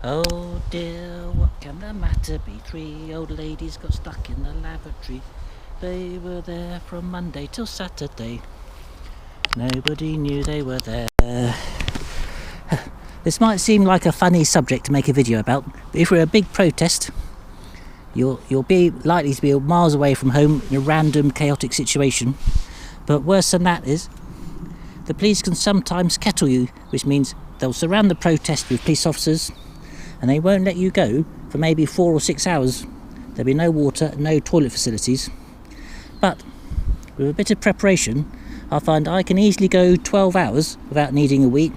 Oh dear, what can the matter be? 3 old ladies got stuck in the lavatory. They were there from Monday till Saturday. Nobody knew they were there. This might seem like a funny subject to make a video about, but if we're a big protest, you'll be likely to be miles away from home in a random chaotic situation. But worse than that is, the police can sometimes kettle you, which means they'll surround the protest with police officers and they won't let you go for maybe 4 or 6 hours. There'll be no water, no toilet facilities. But with a bit of preparation, I find I can easily go 12 hours without needing a wee.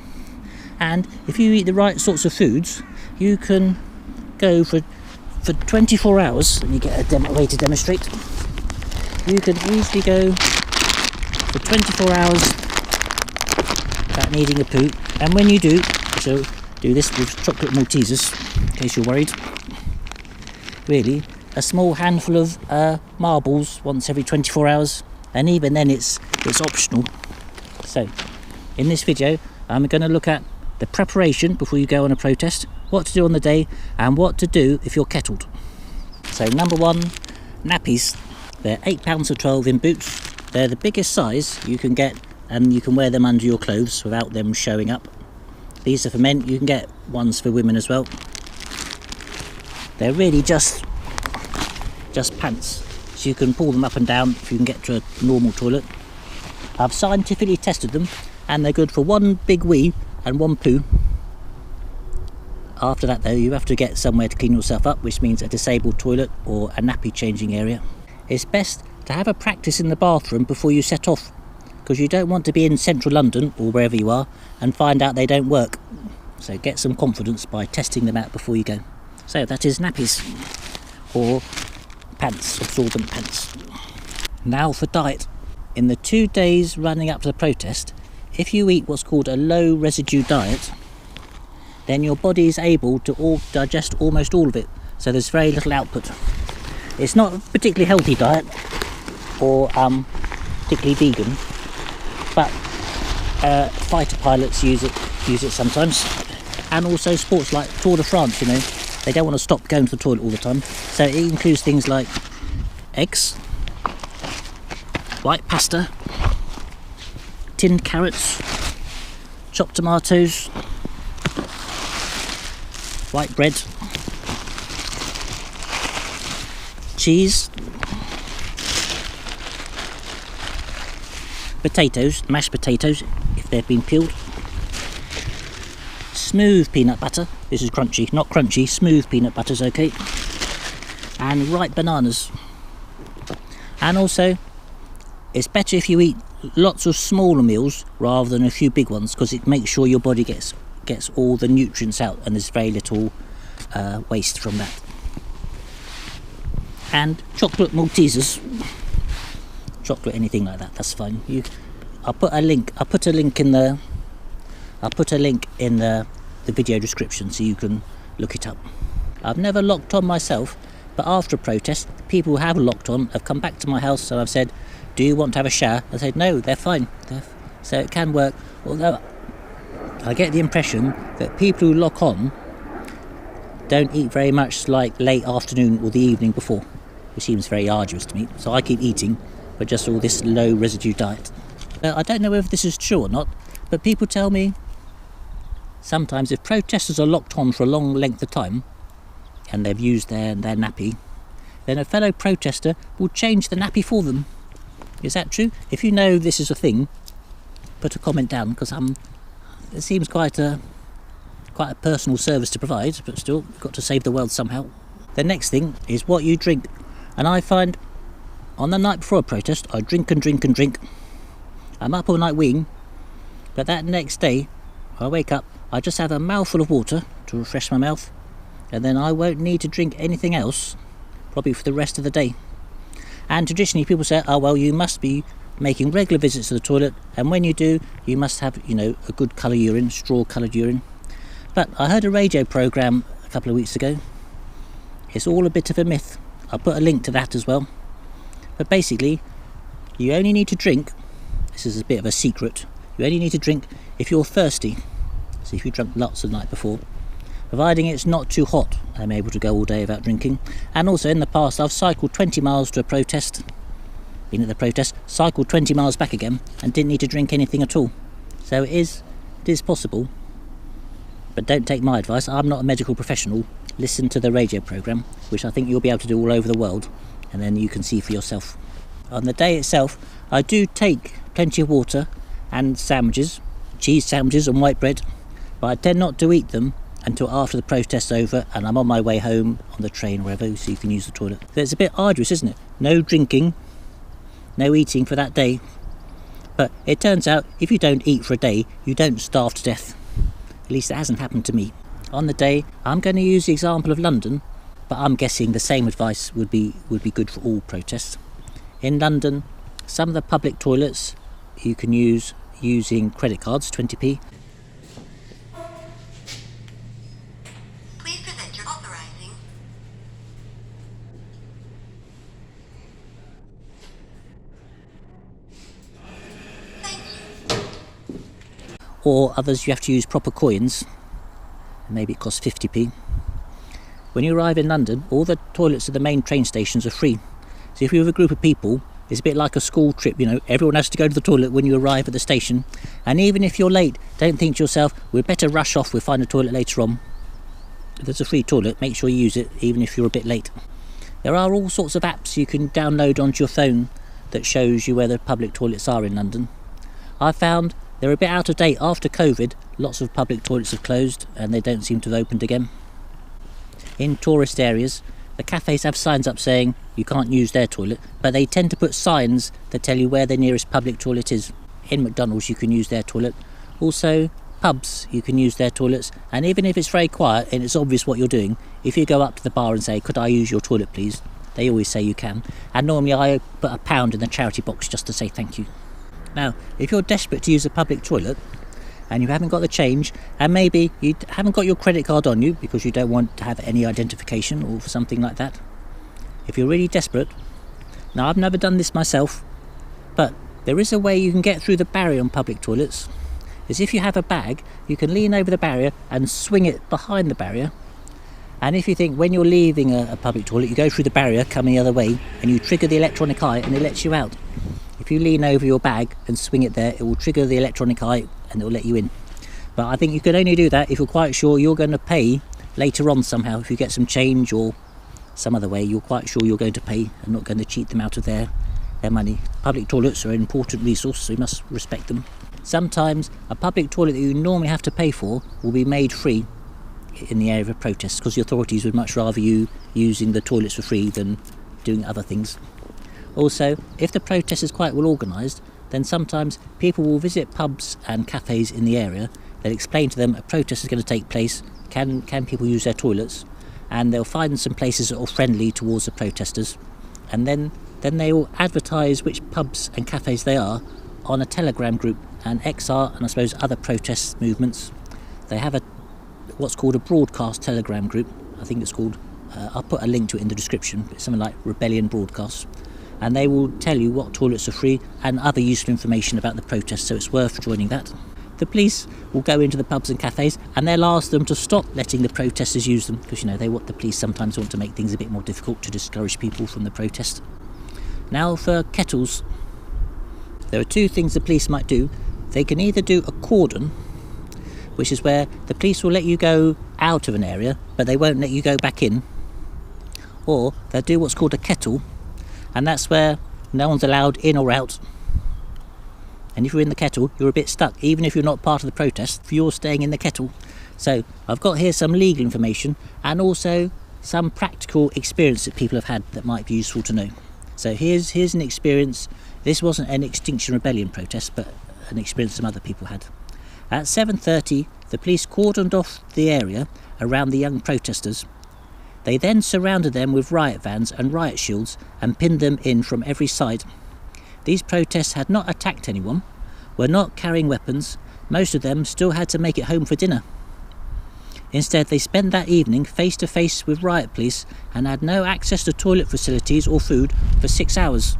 And if you eat the right sorts of foods, you can go for 24 hours. Let me get a way to demonstrate. You can easily go for 24 hours without needing a poo. And when you do, so do this with chocolate Maltesers, in case you're worried. Really, a small handful of marbles once every 24 hours, and even then it's optional. So, in this video, I'm going to look at the preparation before you go on a protest, what to do on the day, and what to do if you're kettled. So, number 1, nappies. They're £8 for 12 in boots. They're the biggest size you can get, and you can wear them under your clothes without them showing up. These are for men. You can get ones for women as well. They're really just pants, so you can pull them up and down if you can get to a normal toilet. I've scientifically tested them, and they're good for 1 big wee and 1 poo. After that though, you have to get somewhere to clean yourself up, which means a disabled toilet or a nappy changing area. It's best to have a practice in the bathroom before you set off, because you don't want to be in central London or wherever you are and find out they don't work. So get some confidence by testing them out before you go. So that is nappies, or pants, absorbent pants. Now for diet. In the 2 days running up to the protest, if you eat what's called a low residue diet, then your body is able to digest almost all of it, so there's very little output. It's not a particularly healthy diet, or particularly vegan, but fighter pilots use it sometimes, and also sports like Tour de France, they don't want to stop going to the toilet all the time, so it includes things like eggs, white pasta, tinned carrots, chopped tomatoes, white bread, cheese, potatoes, mashed potatoes if they've been peeled, smooth peanut butter. This is crunchy, not crunchy, smooth peanut butter's okay, and ripe bananas. And also, it's better if you eat lots of smaller meals rather than a few big ones, because it makes sure your body gets all the nutrients out and there's very little waste from that. And chocolate Maltesers, chocolate, anything like that, that's fine. I'll put a link in the video description so you can look it up. I've never locked on myself, but after a protest, people who have locked on have come back to my house and I've said, do you want to have a shower? I said, no, they're fine. So it can work, although I get the impression that people who lock on don't eat very much, like late afternoon or the evening before, which seems very arduous to me. So I keep eating, but just all this low residue diet. I don't know whether this is true or not, but people tell me sometimes if protesters are locked on for a long length of time and they've used their nappy, then a fellow protester will change the nappy for them. Is that true? If you know this is a thing, put a comment down, because it seems quite a personal service to provide, but still, you've got to save the world somehow. The next thing is what you drink, and I find on the night before a protest, I drink and drink and drink. I'm up all night weeing, but that next day, I wake up, I just have a mouthful of water to refresh my mouth, and then I won't need to drink anything else, probably for the rest of the day. And traditionally people say, oh well, you must be making regular visits to the toilet, and when you do, you must have, a good colour urine, straw coloured urine. But I heard a radio programme a couple of weeks ago. It's all a bit of a myth. I'll put a link to that as well. But basically, you only need to drink, this is a bit of a secret, you only need to drink if you're thirsty. So if you drank lots the night before, Providing it's not too hot, I'm able to go all day without drinking. And also in the past I've cycled 20 miles to a protest, been at the protest, cycled 20 miles back again and didn't need to drink anything at all. So it is possible, but don't take my advice. I'm not a medical professional. Listen to the radio programme, which I think you'll be able to do all over the world, and then you can see for yourself. On the day itself, I do take plenty of water and sandwiches, cheese sandwiches and white bread, but I tend not to eat them until after the protest's over and I'm on my way home on the train or wherever, so you can use the toilet. So it's a bit arduous, isn't it? No drinking, no eating for that day. But it turns out if you don't eat for a day, you don't starve to death. At least it hasn't happened to me. On the day, I'm going to use the example of London, but I'm guessing the same advice would be good for all protests. In London, some of the public toilets you can use using credit cards, 20p. Please present your authorizing. Thank you. Or others you have to use proper coins, and maybe it costs 50p. When you arrive in London, all the toilets at the main train stations are free. So if you're with a group of people, it's a bit like a school trip, everyone has to go to the toilet when you arrive at the station. And even if you're late, don't think to yourself, we'd better rush off, we'll find a toilet later on. If there's a free toilet, make sure you use it, even if you're a bit late. There are all sorts of apps you can download onto your phone that shows you where the public toilets are in London. I found they're a bit out of date. After COVID, lots of public toilets have closed and they don't seem to have opened again. In tourist areas, the cafes have signs up saying you can't use their toilet, but they tend to put signs that tell you where the nearest public toilet is. In McDonald's you can use their toilet. Also, pubs you can use their toilets, and even if it's very quiet and it's obvious what you're doing, if you go up to the bar and say, could I use your toilet please, they always say you can. And normally I put £1 in the charity box just to say thank you. Now, if you're desperate to use a public toilet and you haven't got the change, and maybe you haven't got your credit card on you because you don't want to have any identification or something like that, if you're really desperate, now I've never done this myself, but there is a way you can get through the barrier on public toilets. Is if you have a bag, you can lean over the barrier and swing it behind the barrier, and if you think when you're leaving a public toilet, you go through the barrier coming the other way and you trigger the electronic eye and it lets you out. If you lean over your bag and swing it there, it will trigger the electronic eye and it will let you in. But I think you can only do that if you're quite sure you're going to pay later on somehow. If you get some change or some other way, you're quite sure you're going to pay and not going to cheat them out of their money. Public toilets are an important resource, so you must respect them. Sometimes a public toilet that you normally have to pay for will be made free in the area of a protest, because the authorities would much rather you using the toilets for free than doing other things. Also, if the protest is quite well organised, then sometimes people will visit pubs and cafes in the area. They'll explain to them a protest is going to take place, can people use their toilets, and they'll find some places that are friendly towards the protesters, and then they will advertise which pubs and cafes they are on a Telegram group. And XR and I suppose other protest movements, they have what's called a broadcast Telegram group. I think it's called, I'll put a link to it in the description, it's something like Rebellion Broadcast, and they will tell you what toilets are free and other useful information about the protest, so it's worth joining that. The police will go into the pubs and cafes and they'll ask them to stop letting the protesters use them, because the police sometimes want to make things a bit more difficult to discourage people from the protest. Now for kettles, there are two things the police might do. They can either do a cordon, which is where the police will let you go out of an area but they won't let you go back in, or they'll do what's called a kettle, and that's where no one's allowed in or out. And if you're in the kettle, you're a bit stuck, even if you're not part of the protest, if you're staying in the kettle. So I've got here some legal information and also some practical experience that people have had that might be useful to know. So here's an experience. This wasn't an Extinction Rebellion protest, but an experience some other people had. At 7:30, the police cordoned off the area around the young protesters. They then surrounded them with riot vans and riot shields and pinned them in from every side. These protests had not attacked anyone, were not carrying weapons. Most of them still had to make it home for dinner. Instead, they spent that evening face to face with riot police and had no access to toilet facilities or food for 6 hours.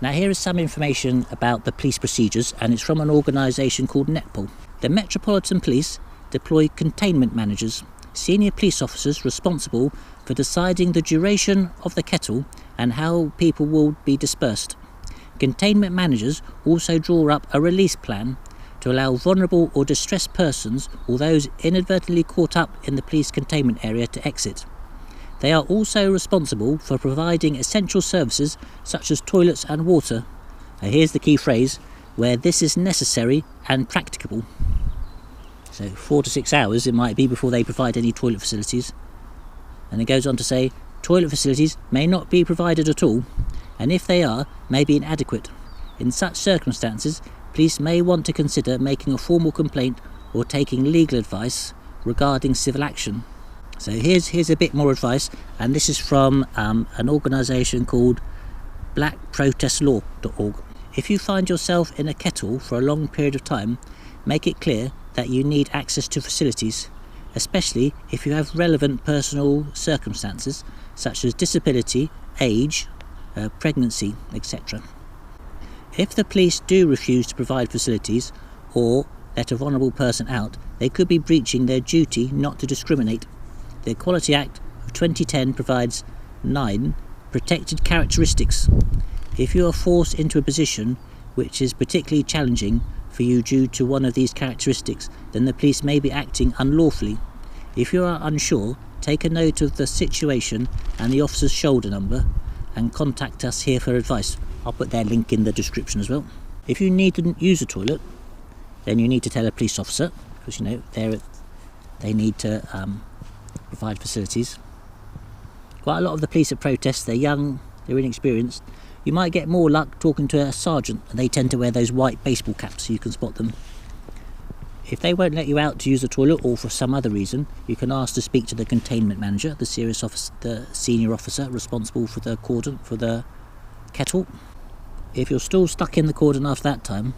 Now here is some information about the police procedures, and it's from an organisation called Netpol. The Metropolitan Police deploy containment managers senior police officers responsible for deciding the duration of the kettle and how people will be dispersed. Containment managers also draw up a release plan to allow vulnerable or distressed persons or those inadvertently caught up in the police containment area to exit. They are also responsible for providing essential services such as toilets and water. Now here's the key phrase, where this is necessary and practicable. So 4 to 6 hours it might be before they provide any toilet facilities. And it goes on to say, toilet facilities may not be provided at all, and if they are, may be inadequate. In such circumstances, police may want to consider making a formal complaint or taking legal advice regarding civil action. So here's a bit more advice, and this is from an organisation called blackprotestlaw.org. If you find yourself in a kettle for a long period of time, make it clear that you need access to facilities, especially if you have relevant personal circumstances such as disability, age, pregnancy, etc. If the police do refuse to provide facilities or let a vulnerable person out, they could be breaching their duty not to discriminate. The Equality Act of 2010 provides 9 protected characteristics. If you are forced into a position which is particularly challenging for you due to one of these characteristics, then the police may be acting unlawfully. If you are unsure, take a note of the situation and the officer's shoulder number and contact us here for advice. I'll put their link in the description as well. If you need to use a toilet, then you need to tell a police officer, because you know they need to provide facilities. Quite a lot of the police at protests, they're young, they're inexperienced. You might get more luck talking to a sergeant, and they tend to wear those white baseball caps so you can spot them. If they won't let you out to use the toilet or for some other reason, you can ask to speak to the containment manager, the senior officer responsible for the cordon, for the kettle. If you're still stuck in the cordon after that time,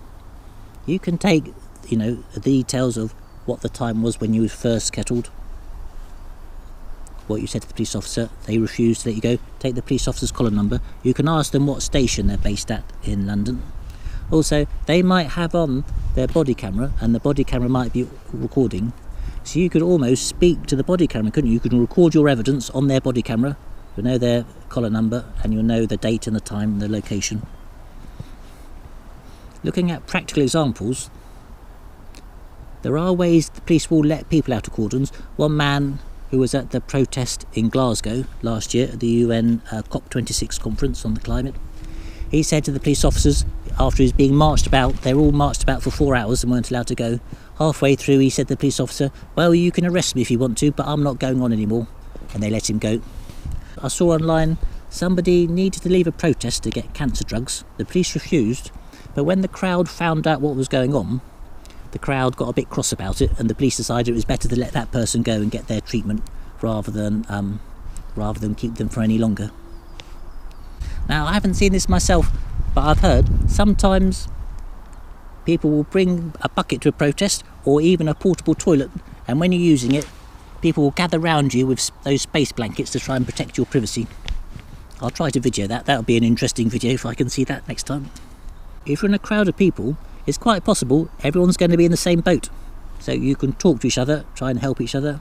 you can take, the details of what the time was when you were first kettled, what you said to the police officer. They refuse to let you go. Take the police officer's collar number. You can ask them what station they're based at in London. Also, they might have on their body camera, and the body camera might be recording, so you could almost speak to the body camera, couldn't you? You can record your evidence on their body camera. You'll know their collar number, and you'll know the date and the time and the location. Looking at practical examples, there are ways the police will let people out of cordons. One man who was at the protest in Glasgow last year at the UN COP26 conference on the climate, he said to the police officers, after he was being marched about, they were all marched about for 4 hours and weren't allowed to go. Halfway through he said to the police officer, well, you can arrest me if you want to, but I'm not going on anymore. And they let him go. I saw online somebody needed to leave a protest to get cancer drugs. The police refused, but when the crowd found out what was going on, the crowd got a bit cross about it, and the police decided it was better to let that person go and get their treatment rather than keep them for any longer. Now, I haven't seen this myself, but I've heard sometimes people will bring a bucket to a protest or even a portable toilet, and when you're using it, people will gather round you with those space blankets to try and protect your privacy. I'll try to video that. That'll be an interesting video if I can see that next time. If you're in a crowd of people, it's quite possible everyone's going to be in the same boat. So you can talk to each other, try and help each other,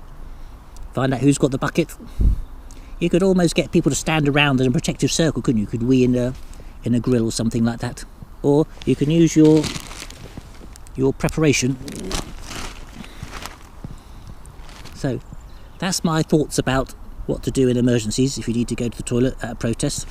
find out who's got the bucket. You could almost get people to stand around in a protective circle, couldn't you? You could wee in a grill or something like that. Or you can use your preparation. So that's my thoughts about what to do in emergencies if you need to go to the toilet at a protest.